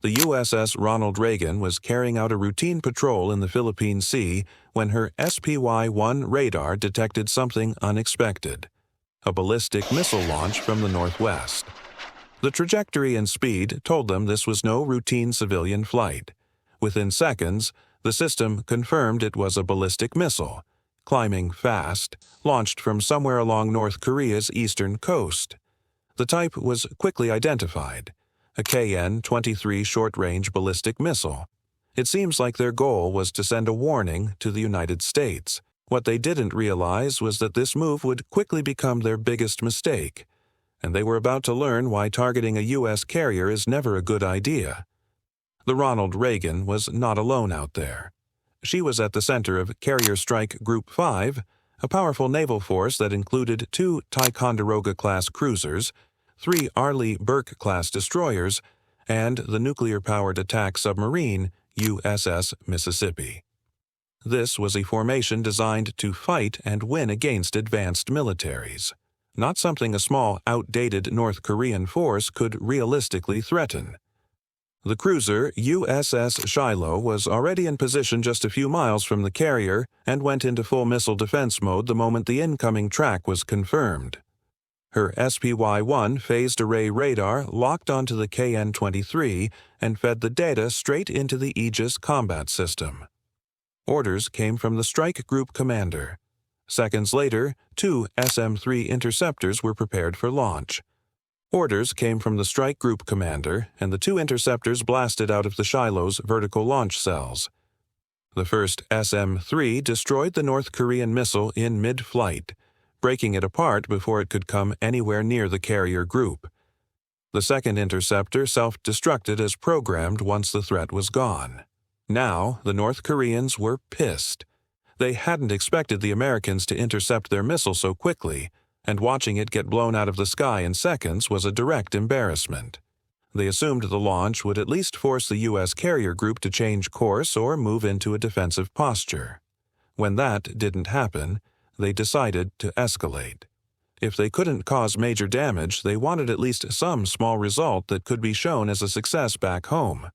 The USS Ronald Reagan was carrying out a routine patrol in the Philippine Sea when her SPY-1 radar detected something unexpected: a ballistic missile launch from the northwest. The trajectory and speed told them this was no routine civilian flight. Within seconds, the system confirmed it was a ballistic missile, climbing fast, launched from somewhere along North Korea's eastern coast. The type was quickly identified: a KN-23 short-range ballistic missile. It seems like their goal was to send a warning to the United States. What they didn't realize was that this move would quickly become their biggest mistake, and they were about to learn why targeting a U.S. carrier is never a good idea. The Ronald Reagan was not alone out there. She was at the center of Carrier Strike Group 5, a powerful naval force that included 2 Ticonderoga-class cruisers, 3 Arleigh Burke-class destroyers, and the nuclear-powered attack submarine USS Mississippi. This was a formation designed to fight and win against advanced militaries, not something a small, outdated North Korean force could realistically threaten. The cruiser USS Shiloh was already in position just a few miles from the carrier and went into full missile defense mode the moment the incoming track was confirmed. Her SPY-1 phased array radar locked onto the KN-23 and fed the data straight into the Aegis combat system. Orders came from the strike group commander. Seconds later, 2 SM-3 interceptors were prepared for launch. Orders came from the strike group commander, and the 2 interceptors blasted out of the Shiloh's vertical launch cells. The first SM-3 destroyed the North Korean missile in mid-flight, breaking it apart before it could come anywhere near the carrier group. The second interceptor self-destructed as programmed once the threat was gone. Now, the North Koreans were pissed. They hadn't expected the Americans to intercept their missile so quickly, and watching it get blown out of the sky in seconds was a direct embarrassment. They assumed the launch would at least force the U.S. carrier group to change course or move into a defensive posture. When that didn't happen, they decided to escalate. If they couldn't cause major damage, they wanted at least some small result that could be shown as a success back home.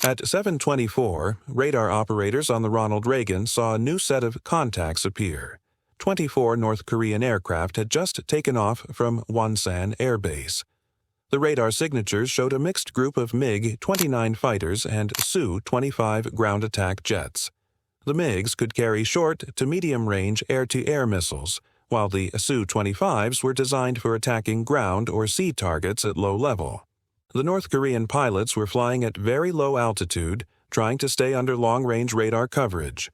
At 7:24, radar operators on the Ronald Reagan saw a new set of contacts appear. 24 North Korean aircraft had just taken off from Wonsan Air Base. The radar signatures showed a mixed group of MiG-29 fighters and Su-25 ground attack jets. The MiGs could carry short to medium-range air-to-air missiles, while the Su-25s were designed for attacking ground or sea targets at low level. The North Korean pilots were flying at very low altitude, trying to stay under long-range radar coverage.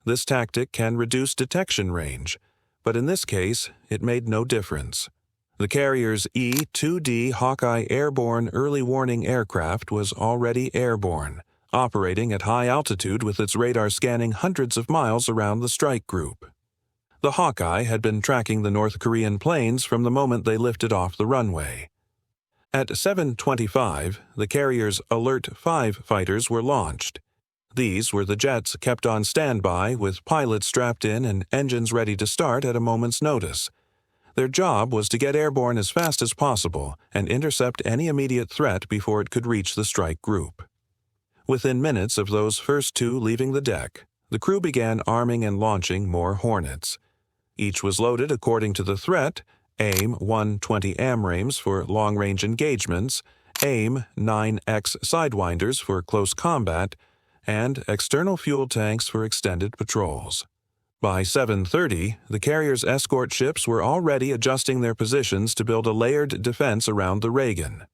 This tactic can reduce detection range, but in this case, it made no difference. The carrier's E-2D Hawkeye airborne early warning aircraft was already airborne, operating at high altitude with its radar scanning hundreds of miles around the strike group. The Hawkeye had been tracking the North Korean planes from the moment they lifted off the runway. At 7:25, the carrier's Alert 5 fighters were launched. These were the jets kept on standby with pilots strapped in and engines ready to start at a moment's notice. Their job was to get airborne as fast as possible and intercept any immediate threat before it could reach the strike group. Within minutes of those first 2 leaving the deck, the crew began arming and launching more Hornets. Each was loaded according to the threat: AIM 120 AMRAAMs for long-range engagements, AIM 9X Sidewinders for close combat, and external fuel tanks for extended patrols. By 7:30, the carrier's escort ships were already adjusting their positions to build a layered defense around the Reagan.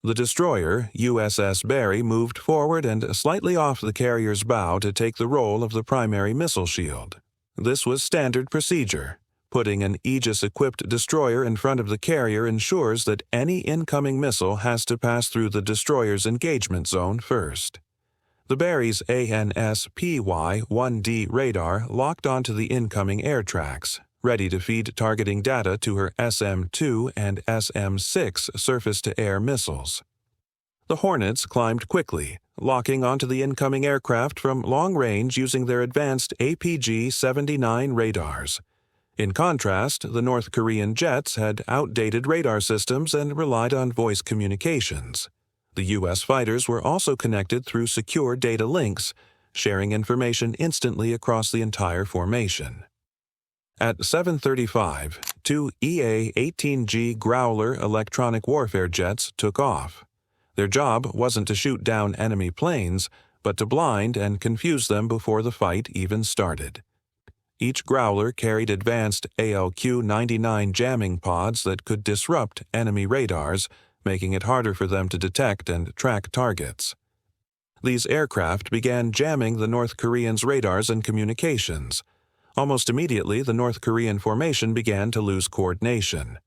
The destroyer, USS Barry, moved forward and slightly off the carrier's bow to take the role of the primary missile shield. This was standard procedure. Putting an Aegis-equipped destroyer in front of the carrier ensures that any incoming missile has to pass through the destroyer's engagement zone first. The Barry's ANSPY-1D radar locked onto the incoming air tracks, ready to feed targeting data to her SM-2 and SM-6 surface-to-air missiles. The Hornets climbed quickly, locking onto the incoming aircraft from long range using their advanced APG-79 radars. In contrast, the North Korean jets had outdated radar systems and relied on voice communications. The U.S. fighters were also connected through secure data links, sharing information instantly across the entire formation. At 7:35, two EA-18G Growler electronic warfare jets took off. Their job wasn't to shoot down enemy planes, but to blind and confuse them before the fight even started. Each Growler carried advanced ALQ-99 jamming pods that could disrupt enemy radars, making it harder for them to detect and track targets. These aircraft began jamming the North Koreans' radars and communications. Almost immediately, the North Korean formation began to lose coordination.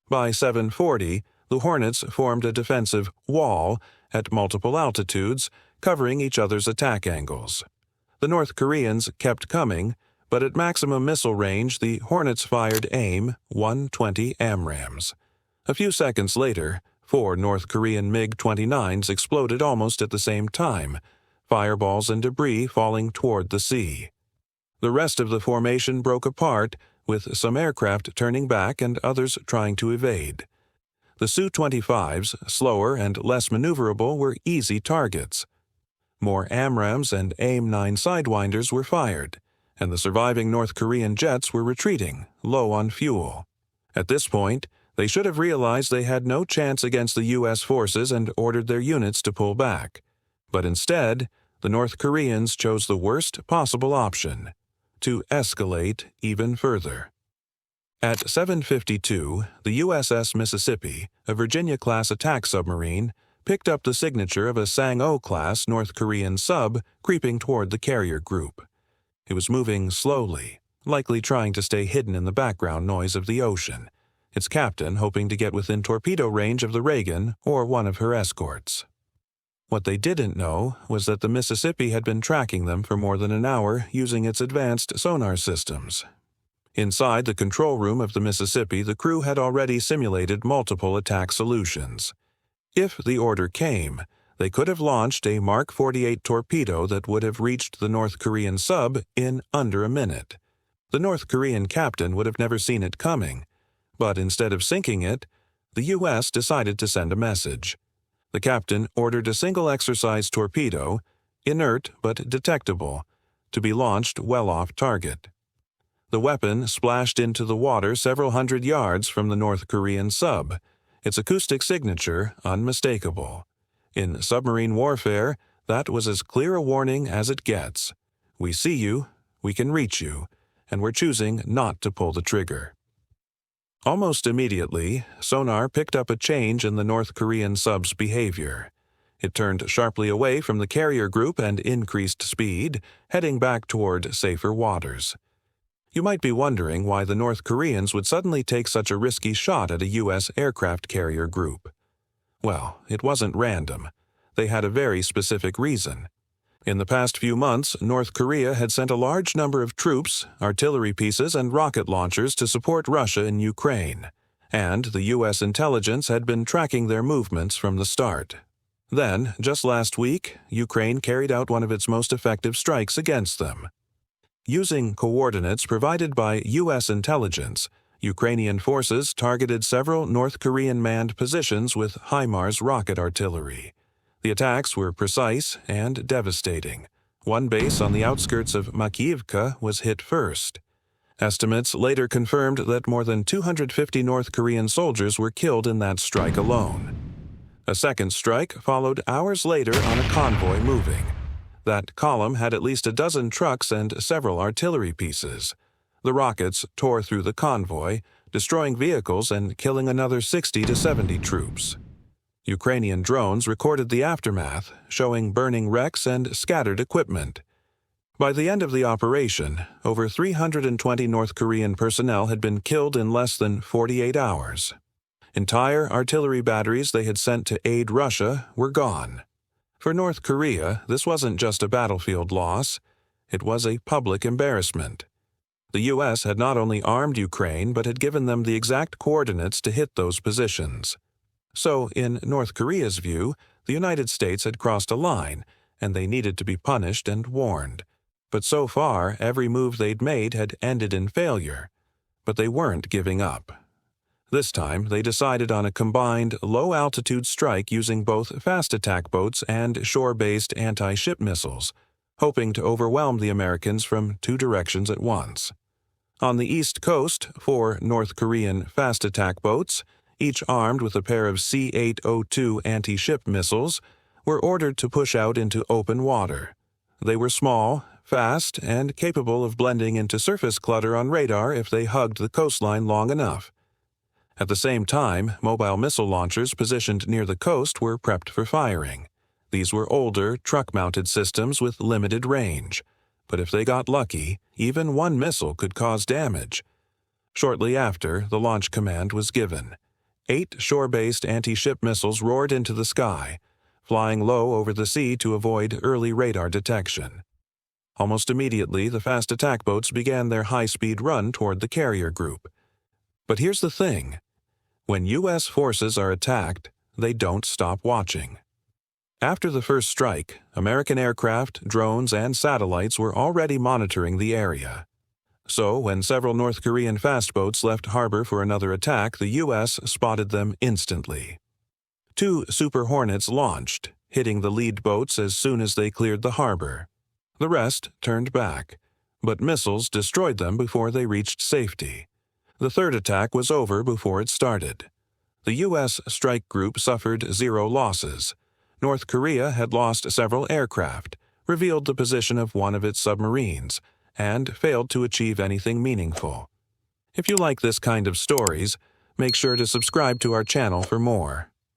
By 7:40, the Hornets formed a defensive wall at multiple altitudes, covering each other's attack angles. The North Koreans kept coming, but at maximum missile range, the Hornets fired AIM-120 AMRAAMs. A few seconds later, 4 North Korean MiG-29s exploded almost at the same time, fireballs and debris falling toward the sea. The rest of the formation broke apart, with some aircraft turning back and others trying to evade. The Su-25s, slower and less maneuverable, were easy targets. More AMRAAMs and AIM-9 Sidewinders were fired, and the surviving North Korean jets were retreating, low on fuel. At this point, they should have realized they had no chance against the U.S. forces and ordered their units to pull back. But instead, the North Koreans chose the worst possible option: to escalate even further. At 7:52, the USS Mississippi, a Virginia-class attack submarine, picked up the signature of a Sang-O-class North Korean sub creeping toward the carrier group. It was moving slowly, likely trying to stay hidden in the background noise of the ocean, its captain hoping to get within torpedo range of the Reagan or one of her escorts. What they didn't know was that the Mississippi had been tracking them for more than an hour using its advanced sonar systems. Inside the control room of the Mississippi, the crew had already simulated multiple attack solutions. If the order came, they could have launched a Mark 48 torpedo that would have reached the North Korean sub in under a minute. The North Korean captain would have never seen it coming, but instead of sinking it, the U.S. decided to send a message. The captain ordered a single exercise torpedo, inert but detectable, to be launched well off target. The weapon splashed into the water several hundred yards from the North Korean sub, its acoustic signature unmistakable. In submarine warfare, that was as clear a warning as it gets. We see you, we can reach you, and we're choosing not to pull the trigger. Almost immediately, sonar picked up a change in the North Korean sub's behavior. It turned sharply away from the carrier group and increased speed, heading back toward safer waters. You might be wondering why the North Koreans would suddenly take such a risky shot at a U.S. aircraft carrier group. Well, it wasn't random. They had a very specific reason. In the past few months, North Korea had sent a large number of troops, artillery pieces, and rocket launchers to support Russia in Ukraine, and the U.S. intelligence had been tracking their movements from the start. Then, just last week, Ukraine carried out one of its most effective strikes against them. Using coordinates provided by U.S. intelligence, Ukrainian forces targeted several North Korean manned positions with HIMARS rocket artillery. The attacks were precise and devastating. One base on the outskirts of Makiivka was hit first. Estimates later confirmed that more than 250 North Korean soldiers were killed in that strike alone. A second strike followed hours later on a convoy moving. That column had at least a dozen trucks and several artillery pieces. The rockets tore through the convoy, destroying vehicles and killing another 60 to 70 troops. Ukrainian drones recorded the aftermath, showing burning wrecks and scattered equipment. By the end of the operation, over 320 North Korean personnel had been killed in less than 48 hours. Entire artillery batteries they had sent to aid Russia were gone. For North Korea, this wasn't just a battlefield loss. It was a public embarrassment. The U.S. had not only armed Ukraine, but had given them the exact coordinates to hit those positions. So, in North Korea's view, the United States had crossed a line, and they needed to be punished and warned. But so far, every move they'd made had ended in failure. But they weren't giving up. This time, they decided on a combined low-altitude strike using both fast attack boats and shore-based anti-ship missiles, hoping to overwhelm the Americans from two directions at once. On the East Coast, 4 North Korean fast attack boats, each armed with a pair of C-802 anti-ship missiles, were ordered to push out into open water. They were small, fast, and capable of blending into surface clutter on radar if they hugged the coastline long enough. At the same time, mobile missile launchers positioned near the coast were prepped for firing. These were older, truck-mounted systems with limited range, but if they got lucky, even one missile could cause damage. Shortly after, the launch command was given. 8 shore-based anti-ship missiles roared into the sky, flying low over the sea to avoid early radar detection. Almost immediately, the fast attack boats began their high-speed run toward the carrier group. But here's the thing. When U.S. forces are attacked, they don't stop watching. After the first strike, American aircraft, drones, and satellites were already monitoring the area. So, when several North Korean fast boats left harbor for another attack, the U.S. spotted them instantly. 2 Super Hornets launched, hitting the lead boats as soon as they cleared the harbor. The rest turned back, but missiles destroyed them before they reached safety. The third attack was over before it started. The U.S. strike group suffered 0 losses. North Korea had lost several aircraft, revealed the position of one of its submarines, and failed to achieve anything meaningful. If you like this kind of stories, make sure to subscribe to our channel for more.